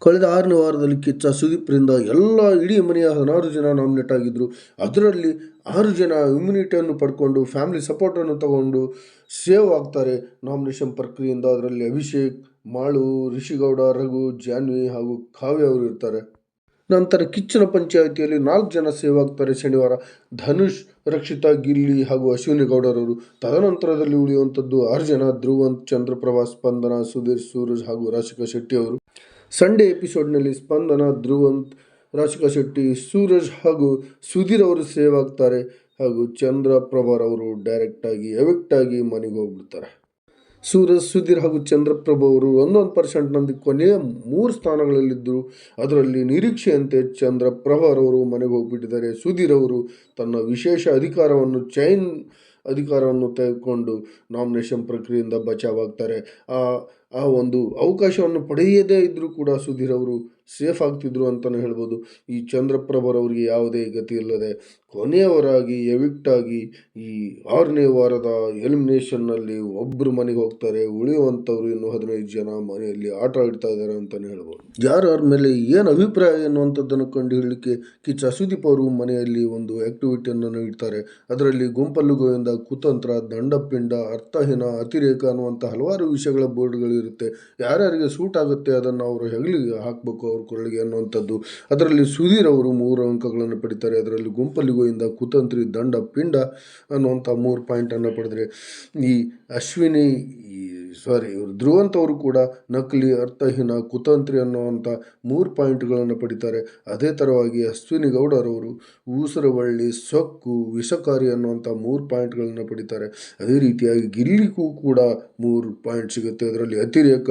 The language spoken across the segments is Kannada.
ಕಳೆದ 6ನೇ ವಾರದಲ್ಲಿ ಕಿಚ್ಚ ಸುದೀಪ್ರಿಂದ ಇಡೀ ಮನೆಯ 16 ಜನ ನಾಮಿನೇಟ್ ಆಗಿದ್ದರು. ಅದರಲ್ಲಿ 6 ಜನ ಇಮ್ಯುನಿಟಿಯನ್ನು ಪಡ್ಕೊಂಡು ಫ್ಯಾಮಿಲಿ ಸಪೋರ್ಟನ್ನು ತಗೊಂಡು ಸೇವ್ ಆಗ್ತಾರೆ ನಾಮಿನೇಷನ್ ಪ್ರಕ್ರಿಯೆಯಿಂದ. ಅದರಲ್ಲಿ ಅಭಿಷೇಕ್, ಮಾಳು, ರಿಷಿಗೌಡ, ರಘು, ಜಾನ್ವಿ ಹಾಗೂ ಕಾವ್ಯ ಅವರು ಇರ್ತಾರೆ. ನಂತರ ಕಿಚ್ಚನ ಪಂಚಾಯಿತಿಯಲ್ಲಿ 4 ಜನ ಸೇವ್ ಆಗ್ತಾರೆ ಶನಿವಾರ: ಧನುಷ್, ರಕ್ಷಿತಾ, ಗಿಲ್ಲಿ ಹಾಗೂ ಅಶ್ವಿನಿ ಗೌಡರವರು. ತದನಂತರದಲ್ಲಿ ಉಳಿಯುವಂಥದ್ದು 6 ಜನ: ಧ್ರುವಂತ್, ಚಂದ್ರಪ್ರಭಾ, ಸ್ಪಂದನ, ಸುಧೀರ್, ಸೂರಜ್ ಹಾಗೂ ರಾಶಿಕಾ ಶೆಟ್ಟಿ ಅವರು. ಸಂಡೇ ಎಪಿಸೋಡ್ನಲ್ಲಿ ಸ್ಪಂದನ, ಧ್ರುವಂತ್, ರಾಶಿಕಾ ಶೆಟ್ಟಿ, ಸೂರಜ್ ಹಾಗೂ ಸುಧೀರ್ ಅವರು ಸೇವ್ ಆಗ್ತಾರೆ ಹಾಗೂ ಚಂದ್ರಪ್ರಭಾರವರು ಡೈರೆಕ್ಟ್ ಆಗಿ ಎವಿಕ್ಟ್ ಆಗಿ ಮನೆಗೆ ಹೋಗ್ಬಿಡ್ತಾರೆ. ಸೂರಜ್, ಸುಧೀರ್ ಹಾಗೂ ಚಂದ್ರಪ್ರಭಾ ಅವರು 1% ಕೊನೆಯ 3 ಸ್ಥಾನಗಳಲ್ಲಿದ್ದರು. ಅದರಲ್ಲಿ ನಿರೀಕ್ಷೆಯಂತೆ ಚಂದ್ರಪ್ರಭಾರವರು ಮನೆಗೆ ಹೋಗ್ಬಿಟ್ಟಿದ್ದಾರೆ. ಸುಧೀರ್ ಅವರು ತನ್ನ ವಿಶೇಷ ಅಧಿಕಾರವನ್ನು ತೆಗೆದುಕೊಂಡು ನಾಮಿನೇಷನ್ ಪ್ರಕ್ರಿಯೆಯಿಂದ ಬಚಾವಾಗ್ತಾರೆ. ಆ ಒಂದು ಅವಕಾಶವನ್ನು ಪಡೆಯದೇ ಇದ್ದರೂ ಕೂಡ ಸುಧೀರ್ ಅವರು ಸೇಫ್ ಆಗ್ತಿದ್ರು ಅಂತಲೇ ಹೇಳ್ಬೋದು. ಈ ಚಂದ್ರಪ್ರಭಾರವರಿಗೆ ಯಾವುದೇ ಗತಿ ಇಲ್ಲದೆ ಕೊನೆಯವರಾಗಿ ಎವಿಕ್ಟ್ ಆಗಿ ಈ 6ನೇ ವಾರದ ಎಲಿಮಿನೇಷನ್ನಲ್ಲಿ ಒಬ್ಬರು ಮನೆಗೆ ಹೋಗ್ತಾರೆ. ಉಳಿಯುವಂಥವ್ರು ಇನ್ನು 15 ಜನ ಮನೆಯಲ್ಲಿ ಆಟ ಆಡ್ತಾ ಇದ್ದಾರೆ ಅಂತಲೇ ಹೇಳ್ಬೋದು. ಯಾರ್ಯಾರ ಮೇಲೆ ಏನು ಅಭಿಪ್ರಾಯ ಎನ್ನುವಂಥದ್ದನ್ನು ಕಂಡು ಹೇಳಲಿಕ್ಕೆ ಕಿಚ್ಚ ಸುದೀಪ್ ಅವರು ಮನೆಯಲ್ಲಿ ಒಂದು ಆ್ಯಕ್ಟಿವಿಟಿಯನ್ನು ನೀಡ್ತಾರೆ. ಅದರಲ್ಲಿ ಗುಂಪಲ್ಲು ಗೋವಿಂದ, ಕುತಂತ್ರ, ದಂಡಪಿಂಡ, ಅರ್ಥಹೀನ, ಅತಿರೇಕ ಅನ್ನುವಂಥ ಹಲವಾರು ವಿಷಯಗಳ ಬೋರ್ಡ್ಗಳು ಇರುತ್ತೆ. ಯಾರ್ಯಾರಿಗೆ ಸೂಟ್ ಆಗುತ್ತೆ ಅದನ್ನು ಅವರು ಹೆಗಲಿಗೆ ಹಾಕಬೇಕು, ಅವ್ರ ಕೊರಳಿಗೆ ಅನ್ನುವಂಥದ್ದು. ಅದರಲ್ಲಿ ಸುಧೀರ್ ಅವರು 3 ಅಂಕಗಳನ್ನು ಪಡಿತಾರೆ. ಅದರಲ್ಲಿ ಗುಂಪಲ್ಲಿ ಗೋವಿಂದ, ಕುತಂತ್ರಿ, ದಂಡ ಪಿಂಡ ಅನ್ನುವಂಥ 3 ಪಾಯಿಂಟನ್ನು ಪಡೆದರೆ, ಈ ಅಶ್ವಿನಿ ಇವರು ಧ್ರುವಂತ್ ಅವರು ಕೂಡ ನಕಲಿ, ಅರ್ಥಹೀನ, ಕುತಂತ್ರಿ ಅನ್ನುವಂಥ 3 ಪಾಯಿಂಟ್ಗಳನ್ನು ಪಡಿತಾರೆ. ಅದೇ ಥರವಾಗಿ ಅಶ್ವಿನಿ ಗೌಡರವರು ಊಸರವಳ್ಳಿ, ಸೊಕ್ಕು, ವಿಷಕಾರಿ ಅನ್ನುವಂಥ 3 ಪಾಯಿಂಟ್ಗಳನ್ನು ಪಡಿತಾರೆ. ಅದೇ ರೀತಿಯಾಗಿ ಗಿಲ್ಲಿಗೂ ಕೂಡ 3 ಪಾಯಿಂಟ್ ಸಿಗುತ್ತೆ. ಅದರಲ್ಲಿ ಅತಿರೇಕ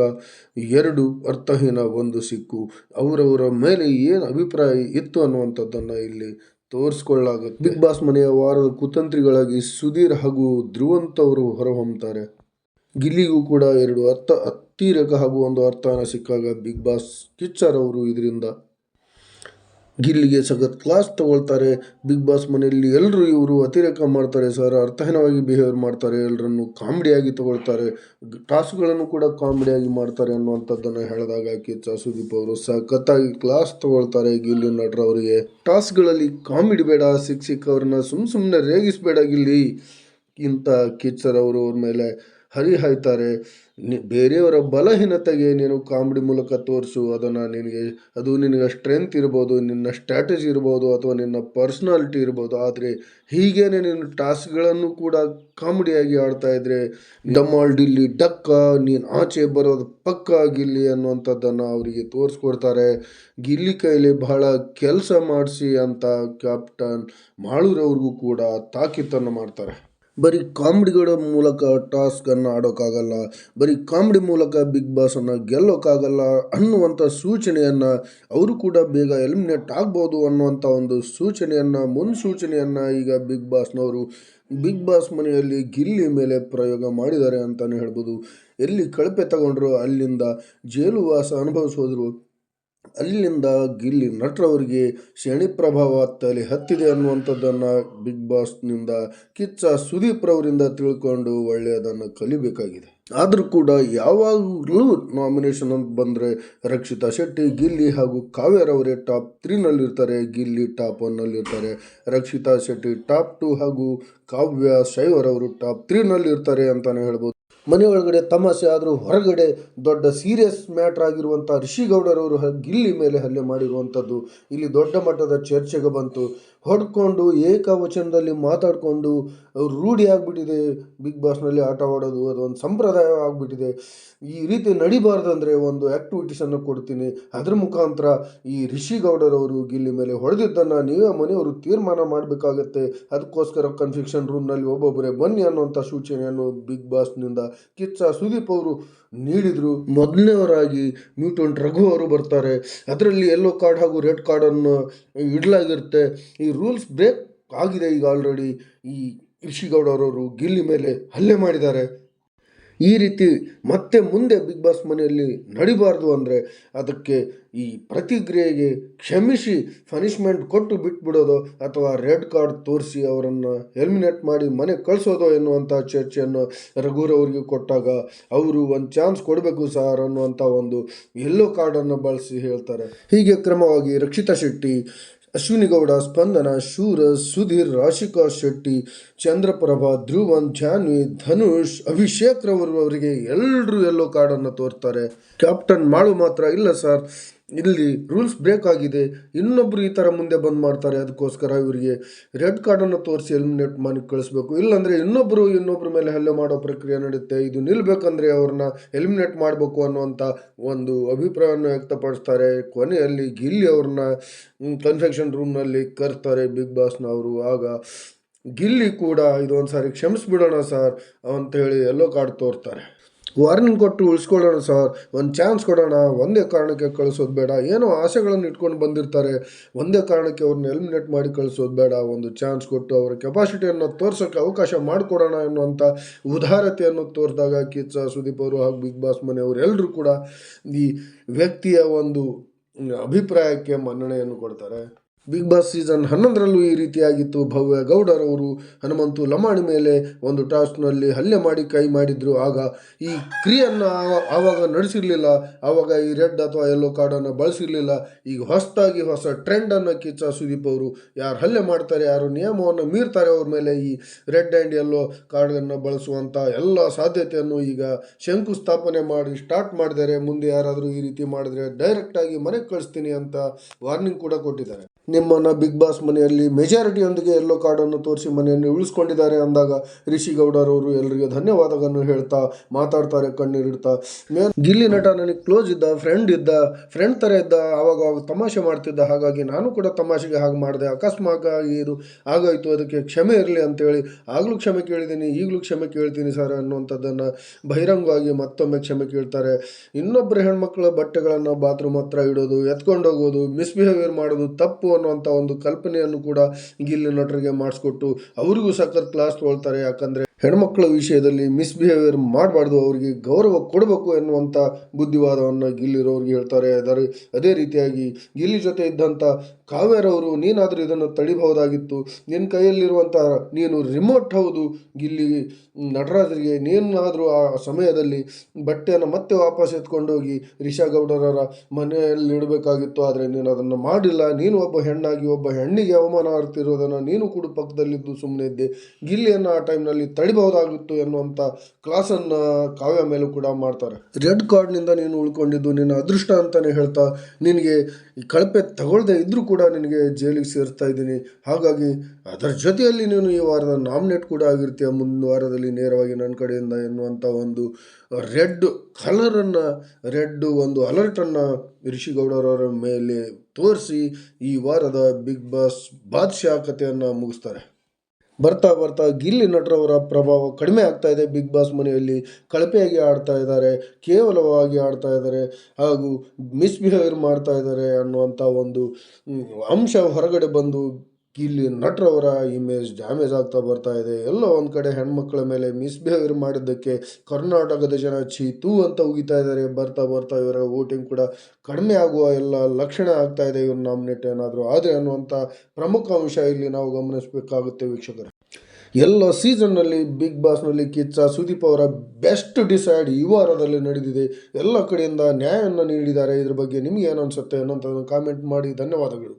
2, ಅರ್ಥಹೀನ 1 ಸಿಕ್ಕು. ಅವರವರ ಮೇಲೆ ಏನು ಅಭಿಪ್ರಾಯ ಇತ್ತು ಅನ್ನುವಂಥದ್ದನ್ನು ಇಲ್ಲಿ ತೋರಿಸ್ಕೊಳ್ಳಾಗುತ್ತೆ. ಬಿಗ್ ಬಾಸ್ ಮನೆಯ ವಾರದ ಕುತಂತ್ರಿಗಳಾಗಿ ಸುಧೀರ್ ಹಾಗೂ ಧ್ರುವಂತ್ ಅವರು ಹೊರಹೊಮ್ಮುತ್ತಾರೆ. ಗಿಲ್ಲಿಗೂ ಕೂಡ 2 ಅತಿರೇಕ ಹಾಗೂ 1 ಅರ್ಥಹೀನ ಸಿಕ್ಕಾಗ ಬಿಗ್ ಬಾಸ್ ಕಿಚ್ಚರವರು ಇದರಿಂದ ಗಿಲ್ಲಿಗೆ ಸಖತ್ ಕ್ಲಾಸ್ ತಗೊಳ್ತಾರೆ. ಬಿಗ್ ಬಾಸ್ ಮನೆಯಲ್ಲಿ ಎಲ್ಲರೂ ಇವರು ಅತಿರೇಕ ಮಾಡ್ತಾರೆ ಸರ್, ಅರ್ಥಹೀನವಾಗಿ ಬಿಹೇವ್ ಮಾಡ್ತಾರೆ, ಎಲ್ಲರನ್ನು ಕಾಮಿಡಿಯಾಗಿ ತಗೊಳ್ತಾರೆ, ಟಾಸ್ಕ್ಗಳನ್ನು ಕೂಡ ಕಾಮಿಡಿಯಾಗಿ ಮಾಡ್ತಾರೆ ಅನ್ನುವಂಥದ್ದನ್ನು ಹೇಳಿದಾಗ ಕಿಚ್ಚ ಸುದೀಪ್ ಅವರು ಸಖತ್ತಾಗಿ ಕ್ಲಾಸ್ ತಗೊಳ್ತಾರೆ ಗಿಲ್ಲಿ ನಟರವರಿಗೆ. ಟಾಸ್ಕ್ಗಳಲ್ಲಿ ಕಾಮಿಡಿ ಬೇಡ, ಸಿಕ್ಕವ್ರನ್ನ ಸುಮ್ಮನೆ ರೇಗಿಸಬೇಡ ಗಿಲ್ಲಿ ಇಂಥ ಕಿಚ್ಚರವರು ಅವ್ರ ಮೇಲೆ ಹರಿಹಾಯ್ತಾರೆ. ಬೇರೆಯವರ ಬಲಹೀನತೆಗೆ ನೀನು ಕಾಮಿಡಿ ಮೂಲಕ ತೋರಿಸು, ಅದು ನಿನಗೆ ಸ್ಟ್ರೆಂತ್ ಇರ್ಬೋದು, ನಿನ್ನ ಸ್ಟ್ರಾಟಜಿ ಇರ್ಬೋದು, ಅಥವಾ ನಿನ್ನ ಪರ್ಸ್ನಾಲಿಟಿ ಇರ್ಬೋದು. ಆದರೆ ಹೀಗೇನೆ ನೀನು ಟಾಸ್ಕ್ಗಳನ್ನು ಕೂಡ ಕಾಮಿಡಿಯಾಗಿ ಆಡ್ತಾ ಇದ್ರೆ ಡಮಾಲ್ ಡಿಲ್ಲಿ ಡಕ್ಕ, ನೀನು ಆಚೆ ಬರೋದು ಪಕ್ಕ ಗಿಲ್ಲಿ ಅನ್ನುವಂಥದ್ದನ್ನು ಅವರಿಗೆ ತೋರಿಸ್ಕೊಡ್ತಾರೆ. ಗಿಲ್ಲಿ ಕೈಲಿ ಬಹಳ ಕೆಲಸ ಮಾಡಿಸಿ ಅಂತ ಕ್ಯಾಪ್ಟನ್ ಮಾಳೂರವ್ರಿಗೂ ಕೂಡ ತಾಕೀತನ್ನು ಮಾಡ್ತಾರೆ. ಬರೀ ಕಾಮಿಡಿಗಳ ಮೂಲಕ ಟಾಸ್ಕನ್ನು ಆಡೋಕ್ಕಾಗಲ್ಲ, ಬರೀ ಕಾಮಿಡಿ ಮೂಲಕ ಬಿಗ್ ಬಾಸನ್ನು ಗೆಲ್ಲೋಕ್ಕಾಗಲ್ಲ ಅನ್ನುವಂಥ ಸೂಚನೆಯನ್ನು, ಅವರು ಕೂಡ ಬೇಗ ಎಲಿಮಿನೇಟ್ ಆಗ್ಬೋದು ಅನ್ನುವಂಥ ಒಂದು ಮುನ್ಸೂಚನೆಯನ್ನು ಈಗ ಬಿಗ್ ಬಾಸ್ ಮನೆಯಲ್ಲಿ ಗಿಲ್ಲಿ ಮೇಲೆ ಪ್ರಯೋಗ ಮಾಡಿದ್ದಾರೆ ಅಂತಲೇ ಹೇಳ್ಬೋದು. ಎಲ್ಲಿ ಕಳಪೆ ತಗೊಂಡ್ರು ಅಲ್ಲಿಂದ ಜೈಲುವಾಸ ಅನುಭವಿಸೋದ್ರು, ಅಲ್ಲಿಂದ ಗಿಲ್ಲಿ ನಟರವರಿಗೆ ಶನಿ ಪ್ರಭಾವ ತಲೆ ಹತ್ತಿದೆ ಅನ್ನುವಂಥದ್ದನ್ನು ಬಿಗ್ ಬಾಸ್ನಿಂದ ಕಿಚ್ಚ ಸುದೀಪ್ ರವರಿಂದ ತಿಳ್ಕೊಂಡು ಒಳ್ಳೆಯದನ್ನು ಕಲಿಬೇಕಾಗಿದೆ. ಆದರೂ ಕೂಡ ಯಾವಾಗಲೂ ನಾಮಿನೇಷನ್ ಅಂತ ಬಂದರೆ ರಕ್ಷಿತಾ ಶೆಟ್ಟಿ, ಗಿಲ್ಲಿ ಹಾಗೂ ಕಾವ್ಯರವರೇ ಟಾಪ್ 3ನಲ್ಲಿರ್ತಾರೆ. ಗಿಲ್ಲಿ ಟಾಪ್ 1ನಲ್ಲಿರ್ತಾರೆ, ರಕ್ಷಿತಾ ಶೆಟ್ಟಿ ಟಾಪ್ 2 ಹಾಗೂ ಕಾವ್ಯ ಶೈವರವರು ಟಾಪ್ 3ನಲ್ಲಿರ್ತಾರೆ ಅಂತಲೇ ಹೇಳ್ಬೋದು. ಮನೆ ಒಳಗಡೆ ತಮಾಷೆ ಆದರೂ ಹೊರಗಡೆ ದೊಡ್ಡ ಸೀರಿಯಸ್ ಮ್ಯಾಟ್ರ್ ಆಗಿರುವಂಥ ರಿಷಿಗೌಡರವರು ಗಿಲ್ಲಿ ಮೇಲೆ ಹಲ್ಲೆ ಮಾಡಿರುವಂಥದ್ದು ಇಲ್ಲಿ ದೊಡ್ಡ ಮಟ್ಟದ ಚರ್ಚೆಗೆ ಬಂತು. ಹೊಡ್ಕೊಂಡು ಏಕವಚನದಲ್ಲಿ ಮಾತಾಡಿಕೊಂಡು ರೂಢಿ ಆಗಿಬಿಟ್ಟಿದೆ ಬಿಗ್ ಬಾಸ್ನಲ್ಲಿ ಆಟವಾಡೋದು, ಅದೊಂದು ಸಂಪ್ರದಾಯ ಆಗಿಬಿಟ್ಟಿದೆ. ಈ ರೀತಿ ನಡಿಬಾರ್ದಂದರೆ ಒಂದು ಆ್ಯಕ್ಟಿವಿಟೀಸನ್ನು ಕೊಡ್ತೀನಿ, ಅದ್ರ ಮುಖಾಂತರ ಈ ರಿಷಿಗೌಡರವರು ಗಿಲ್ಲಿ ಮೇಲೆ ಹೊಡೆದಿದ್ದನ್ನು ನೀವೇ ಮನೆಯವರು ತೀರ್ಮಾನ ಮಾಡಬೇಕಾಗತ್ತೆ. ಅದಕ್ಕೋಸ್ಕರ ಕನ್ಫೆಕ್ಷನ್ ರೂಮ್ನಲ್ಲಿ ಒಬ್ಬೊಬ್ಬರೇ ಬನ್ನಿ ಅನ್ನುವಂಥ ಸೂಚನೆಯನ್ನು ಬಿಗ್ ಬಾಸ್ನಿಂದ ಕಿಚ್ಚ ಸುದೀಪ್ ಅವರು ನೀಡಿದರು. ಮೊದಲನೇವರಾಗಿ ಮ್ಯೂಟೆಂಟ್ ರಘು ಅವರು ಬರ್ತಾರೆ. ಅದರಲ್ಲಿ ಯೆಲ್ಲೋ ಕಾರ್ಡ್ ಹಾಗೂ ರೆಡ್ ಕಾರ್ಡನ್ನು ಇಡಲಾಗಿರುತ್ತೆ. ಈ ರೂಲ್ಸ್ ಬ್ರೇಕ್ ಆಗಿದೆ ಈಗ ಆಲ್ರೆಡಿ. ಈ ರಿಷಿಗೌಡರವರು ಗಿಲ್ಲಿ ಮೇಲೆ ಹಲ್ಲೆ ಮಾಡಿದ್ದಾರೆ. ಈ ರೀತಿ ಮತ್ತೆ ಮುಂದೆ ಬಿಗ್ ಬಾಸ್ ಮನೆಯಲ್ಲಿ ನಡಿಬಾರ್ದು ಅಂದರೆ ಅದಕ್ಕೆ ಈ ಪ್ರತಿಕ್ರಿಯೆಗೆ ಕ್ಷಮಿಸಿ ಪನಿಷ್ಮೆಂಟ್ ಕೊಟ್ಟು ಬಿಟ್ಬಿಡೋದು ಅಥವಾ ರೆಡ್ ಕಾರ್ಡ್ ತೋರಿಸಿ ಅವರನ್ನು ಎಲಿಮಿನೇಟ್ ಮಾಡಿ ಮನೆ ಕಳಿಸೋದು ಎನ್ನುವಂಥ ಚರ್ಚೆಯನ್ನು ರಘುರವರಿಗೆ ಕೊಟ್ಟಾಗ ಅವರು ಒಂದು ಚಾನ್ಸ್ ಕೊಡಬೇಕು ಸರ್ ಅನ್ನುವಂಥ ಒಂದು ಯೆಲ್ಲೋ ಕಾರ್ಡನ್ನು ಬಳಸಿ ಹೇಳ್ತಾರೆ. ಹೀಗೆ ಕ್ರಮವಾಗಿ ರಕ್ಷಿತಾ ಶೆಟ್ಟಿ, ಅಶ್ವಿನಿ ಗೌಡ, ಸ್ಪಂದನ, ಶೂರ, ಸುಧೀರ್, ರಾಶಿಕಾ ಶೆಟ್ಟಿ, ಚಂದ್ರಪ್ರಭಾ, ಧ್ರುವನ್, ಜಾನ್ವಿ, ಧನುಷ್, ಅಭಿಷೇಕ್ ರವರವರಿಗೆ ಎಲ್ಲರೂ ಯೆಲ್ಲೋ ಕಾರ್ಡನ್ನು ತೋರ್ತಾರೆ. ಕ್ಯಾಪ್ಟನ್ ಮಾಳು ಮಾತ್ರ ಇಲ್ಲ ಸರ್, ಇಲ್ಲಿ ರೂಲ್ಸ್ ಬ್ರೇಕ್ ಆಗಿದೆ, ಇನ್ನೊಬ್ಬರು ಈ ಥರ ಮುಂದೆ ಬಂದ್ ಮಾಡ್ತಾರೆ, ಅದಕ್ಕೋಸ್ಕರ ಇವರಿಗೆ ರೆಡ್ ಕಾರ್ಡನ್ನು ತೋರಿಸಿ ಎಲಿಮಿನೇಟ್ ಮಾಡಿ ಕಳಿಸ್ಬೇಕು, ಇಲ್ಲಾಂದರೆ ಇನ್ನೊಬ್ಬರ ಮೇಲೆ ಹಲ್ಲೆ ಮಾಡೋ ಪ್ರಕ್ರಿಯೆ ನಡೆಯುತ್ತೆ, ಇದು ನಿಲ್ಬೇಕಂದ್ರೆ ಅವ್ರನ್ನ ಎಲಿಮಿನೇಟ್ ಮಾಡಬೇಕು ಅನ್ನುವಂಥ ಒಂದು ಅಭಿಪ್ರಾಯವನ್ನು ವ್ಯಕ್ತಪಡಿಸ್ತಾರೆ. ಕೊನೆಯಲ್ಲಿ ಗಿಲ್ಲಿ ಅವ್ರನ್ನ ಕನ್ಫೆಕ್ಷನ್ ರೂಮ್ನಲ್ಲಿ ಕರ್ತಾರೆ ಬಿಗ್ ಬಾಸ್ನವರು. ಆಗ ಗಿಲ್ಲಿ ಕೂಡ ಇದೊಂದು ಸಾರಿ ಕ್ಷಮಿಸ್ಬಿಡೋಣ ಸರ್ ಅಂತ ಹೇಳಿ ಯೆಲ್ಲೋ ಕಾರ್ಡ್ ತೋರ್ತಾರೆ. ವಾರ್ನಿಂಗ್ ಕೊಟ್ಟು ಉಳಿಸ್ಕೊಳ್ಳೋಣ ಸರ್, ಒಂದು ಚಾನ್ಸ್ ಕೊಡೋಣ, ಒಂದೇ ಕಾರಣಕ್ಕೆ ಕಳಿಸೋದು ಬೇಡ, ಏನೋ ಆಸೆಗಳನ್ನು ಇಟ್ಕೊಂಡು ಬಂದಿರ್ತಾರೆ, ಒಂದೇ ಕಾರಣಕ್ಕೆ ಅವ್ರನ್ನ ಎಲಿಮಿನೇಟ್ ಮಾಡಿ ಕಳಿಸೋದು ಬೇಡ, ಒಂದು ಚಾನ್ಸ್ ಕೊಟ್ಟು ಅವರ ಕೆಪಾಸಿಟಿಯನ್ನು ತೋರ್ಸೋಕ್ಕೆ ಅವಕಾಶ ಮಾಡಿಕೊಡೋಣ ಎನ್ನುವಂಥ ಉದಾರತೆಯನ್ನು ತೋರಿಸಿದಾಗ ಕಿಚ್ಚ, ಸುದೀಪ್ ಅವರು ಹಾಗೂ ಬಿಗ್ ಬಾಸ್ ಮನೆಯವರು ಎಲ್ಲರೂ ಕೂಡ ಈ ವ್ಯಕ್ತಿಯ ಒಂದು ಅಭಿಪ್ರಾಯಕ್ಕೆ ಮನ್ನಣೆಯನ್ನು ಕೊಡ್ತಾರೆ. ಬಿಗ್ ಬಾಸ್ ಸೀಸನ್ 11ರಲ್ಲೂ ಈ ರೀತಿಯಾಗಿತ್ತು. ಭವ್ಯ ಗೌಡರವರು ಹನುಮಂತು ಲಮಾಣಿ ಮೇಲೆ ಒಂದು ಟಾಸ್ಕ್ನಲ್ಲಿ ಹಲ್ಲೆ ಮಾಡಿ ಕೈ ಮಾಡಿದ್ರು. ಆಗ ಈ ಕ್ರಿಯೆಯನ್ನು ಆವಾಗ ನಡೆಸಿರಲಿಲ್ಲ, ಆವಾಗ ಈ ರೆಡ್ ಅಥವಾ ಯೆಲ್ಲೋ ಕಾರ್ಡನ್ನು ಬಳಸಿರಲಿಲ್ಲ. ಈಗ ಹೊಸ ಟ್ರೆಂಡನ್ನು ಕಿಚ್ಚ ಸುದೀಪ್ ಅವರು ಯಾರು ಹಲ್ಲೆ ಮಾಡ್ತಾರೆ, ಯಾರು ನಿಯಮವನ್ನು ಮೀರ್ತಾರೆ ಅವ್ರ ಮೇಲೆ ಈ ರೆಡ್ ಆ್ಯಂಡ್ ಯೆಲ್ಲೋ ಕಾರ್ಡನ್ನು ಬಳಸುವಂಥ ಎಲ್ಲ ಸಾಧ್ಯತೆಯನ್ನು ಈಗ ಶಂಕುಸ್ಥಾಪನೆ ಮಾಡಿ ಸ್ಟಾರ್ಟ್ ಮಾಡಿದ್ದಾರೆ. ಮುಂದೆ ಯಾರಾದರೂ ಈ ರೀತಿ ಮಾಡಿದ್ರೆ ಡೈರೆಕ್ಟಾಗಿ ಮನೆಗೆ ಕಳಿಸ್ತೀನಿ ಅಂತ ವಾರ್ನಿಂಗ್ ಕೂಡ ಕೊಟ್ಟಿದ್ದಾರೆ. ನಿಮ್ಮನ್ನು ಬಿಗ್ ಬಾಸ್ ಮನೆಯಲ್ಲಿ ಮೆಜಾರಿಟಿಯೊಂದಿಗೆ ಯೆಲ್ಲೋ ಕಾರ್ಡನ್ನು ತೋರಿಸಿ ಮನೆಯನ್ನು ಉಳಿಸ್ಕೊಂಡಿದ್ದಾರೆ ಅಂದಾಗ ರಿಷಿ ಗೌಡರವರು ಎಲ್ಲರಿಗೆ ಧನ್ಯವಾದಗಳನ್ನು ಹೇಳ್ತಾ ಮಾತಾಡ್ತಾರೆ ಕಣ್ಣೀರಿಡ್ತಾ. ಗಿಲ್ಲಿ ನಟ ನನಗೆ ಕ್ಲೋಸ್ ಇದ್ದ, ಫ್ರೆಂಡ್ ಥರ ಇದ್ದ, ಆವಾಗ ತಮಾಷೆ ಮಾಡ್ತಿದ್ದ, ಹಾಗಾಗಿ ನಾನು ಕೂಡ ತಮಾಷೆಗೆ ಹಾಗೆ ಮಾಡಿದೆ, ಅಕಸ್ಮಾತ್ತಾಗಿ ಇದು ಆಗೋಯ್ತು, ಅದಕ್ಕೆ ಕ್ಷಮೆ ಇರಲಿ ಅಂತೇಳಿ ಆಗಲೂ ಕ್ಷಮೆ ಕೇಳಿದ್ದೀನಿ, ಈಗಲೂ ಕ್ಷಮೆ ಕೇಳ್ತೀನಿ ಸರ್ ಅನ್ನುವಂಥದ್ದನ್ನು ಬಹಿರಂಗವಾಗಿ ಮತ್ತೊಮ್ಮೆ ಕ್ಷಮೆ ಕೇಳ್ತಾರೆ. ಇನ್ನೊಬ್ಬರ ಹೆಣ್ಮಕ್ಳ ಬಟ್ಟೆಗಳನ್ನು ಬಾತ್ರೂಮ್ ಹತ್ರ ಇಡೋದು, ಎತ್ಕೊಂಡೋಗೋದು, ಮಿಸ್ಬಿಹೇವಿಯರ್ ಮಾಡೋದು ತಪ್ಪು ಅನ್ನುವಂಥ ಒಂದು ಕಲ್ಪನೆಯನ್ನು ಕೂಡ ಗಿಲ್ಲಿ ನಟರಿಗೆ ಮಾಡಿಸ್ಕೊಟ್ಟು ಅವರಿಗೂ ಸಖತ್ ಕ್ಲಾಸ್ ತೊಗೊಳ್ತಾರೆ. ಯಾಕಂದರೆ ಹೆಣ್ಮಕ್ಳ ವಿಷಯದಲ್ಲಿ ಮಿಸ್ಬಿಹೇವಿಯರ್ ಮಾಡಬಾರ್ದು, ಅವರಿಗೆ ಗೌರವ ಕೊಡಬೇಕು ಎನ್ನುವಂಥ ಬುದ್ಧಿವಾದವನ್ನು ಗಿಲ್ಲಿರೋರಿಗೆ ಹೇಳ್ತಾರೆ. ಅದೇ ರೀತಿಯಾಗಿ ಗಿಲ್ಲಿ ಜೊತೆ ಇದ್ದಂಥ ಕಾವ್ಯರವರು, ನೀನಾದರೂ ಇದನ್ನು ತಡಿಬಹುದಾಗಿತ್ತು, ನಿನ್ನ ಕೈಯಲ್ಲಿರುವಂಥ ನೀನು ರಿಮೋಟ್ ಹೌದು ಗಿಲ್ಲಿ ನಟರಾಜರಿಗೆ, ನೀನಾದರೂ ಆ ಸಮಯದಲ್ಲಿ ಬಟ್ಟೆಯನ್ನು ಮತ್ತೆ ವಾಪಸ್ ಎತ್ಕೊಂಡೋಗಿ ರಿಷಾ ಗೌಡರವರ ಮನೆಯಲ್ಲಿ ಇಡಬೇಕಾಗಿತ್ತು, ಆದರೆ ನೀನು ಅದನ್ನು ಮಾಡಿಲ್ಲ. ನೀನು ಒಬ್ಬ ಹೆಣ್ಣಾಗಿ ಒಬ್ಬ ಹೆಣ್ಣಿಗೆ ಅವಮಾನ ಆಗ್ತಿರೋದನ್ನು ನೀನು ಕೂಡ ಪಕ್ಕದಲ್ಲಿದ್ದು ಸುಮ್ಮನೆ ಇದ್ದೆ, ಗಿಲ್ಲಿಯನ್ನು ಆ ಟೈಮ್ನಲ್ಲಿ ತಡಿಬಹುದಾಗಿತ್ತು ಎನ್ನುವಂಥ ಕ್ಲಾಸನ್ನು ಕಾವ್ಯ ಮೇಲೂ ಕೂಡ ಮಾಡ್ತಾರೆ. ರೆಡ್ ಕಾರ್ಡ್ನಿಂದ ನೀನು ಉಳ್ಕೊಂಡಿದ್ದು ನಿನ್ನ ಅದೃಷ್ಟ ಅಂತಲೇ ಹೇಳ್ತಾ, ನಿನಗೆ ಈ ಕಳಪೆ ತಗೊಳ್ಳದೆ ಇದ್ದರೂ ಕೂಡ ನಿನಗೆ ಜೈಲಿಗೆ ಸೇರಿಸ್ತಾ ಇದ್ದೀನಿ, ಹಾಗಾಗಿ ಅದರ ಜೊತೆಯಲ್ಲಿ ನೀನು ಈ ವಾರದ ನಾಮಿನೇಟ್ ಕೂಡ ಆಗಿರ್ತೀಯ ಮುಂದಿನ ವಾರದಲ್ಲಿ ನೇರವಾಗಿ ನನ್ನ ಕಡೆಯಿಂದ ಎನ್ನುವಂಥ ಒಂದು ರೆಡ್ ಒಂದು ಅಲರ್ಟನ್ನು ರಿಷಿ ಗೌಡರವರ ಮೇಲೆ ತೋರಿಸಿ ಈ ವಾರದ ಬಿಗ್ ಬಾಸ್ ಬಾದ್ಶಾ ಕಥೆಯನ್ನು ಮುಗಿಸ್ತಾರೆ. ಬರ್ತಾ ಗಿಲ್ಲಿ ನಟರವರ ಪ್ರಭಾವ ಕಡಿಮೆ ಆಗ್ತಾ ಇದೆ. ಬಿಗ್ ಬಾಸ್ ಮನೆಯಲ್ಲಿ ಕಳಪೆಯಾಗಿ ಆಡ್ತಾ ಇದ್ದಾರೆ, ಕೇವಲವಾಗಿ ಆಡ್ತಾ ಇದ್ದಾರೆ ಹಾಗೂ ಮಿಸ್ಬಿಹೇವಿಯರ್ ಮಾಡ್ತಾ ಇದ್ದಾರೆ ಅನ್ನುವಂಥ ಒಂದು ಅಂಶ ಹೊರಗಡೆ ಬಂದು ಗಿಲ್ಲಿ ನಟರವರ ಇಮೇಜ್ ಡ್ಯಾಮೇಜ್ ಆಗ್ತಾ ಬರ್ತಾ ಇದೆ. ಎಲ್ಲ ಒಂದು ಕಡೆ ಹೆಣ್ಮಕ್ಳ ಮೇಲೆ ಮಿಸ್ಬಿಹೇವಿಯರ್ ಮಾಡಿದ್ದಕ್ಕೆ ಕರ್ನಾಟಕದ ಜನ ಚೀತು ಅಂತ ಉಗಿತಾ ಇದ್ದಾರೆ. ಬರ್ತಾ ಇವರ ವೋಟಿಂಗ್ ಕೂಡ ಕಡಿಮೆ ಆಗುವ ಎಲ್ಲ ಲಕ್ಷಣ ಆಗ್ತಾ ಇದೆ. ಇವ್ರು ನಾಮಿನೇಟ್ ಏನಾದರೂ ಆದರೆ ಅನ್ನುವಂಥ ಪ್ರಮುಖ ಅಂಶ ಇಲ್ಲಿ ನಾವು ಗಮನಿಸಬೇಕಾಗುತ್ತೆ ವೀಕ್ಷಕರೇ. ಎಲ್ಲ ಸೀಸನ್ನಲ್ಲಿ ಬಿಗ್ ಬಾಸ್ನಲ್ಲಿ ಕಿಚ್ಚ ಸುದೀಪ್ ಅವರ ಬೆಸ್ಟ್ ಡಿಸೈಡ್ ಈ ವಾರದಲ್ಲಿ ನಡೆದಿದೆ. ಎಲ್ಲ ಕಡೆಯಿಂದ ನ್ಯಾಯವನ್ನು ನೀಡಿದ್ದಾರೆ. ಇದ್ರ ಬಗ್ಗೆ ನಿಮಗೆ ಏನು ಅನಿಸುತ್ತೆ ಅನ್ನೋಂಥದ್ದನ್ನು ಕಾಮೆಂಟ್ ಮಾಡಿ. ಧನ್ಯವಾದಗಳು.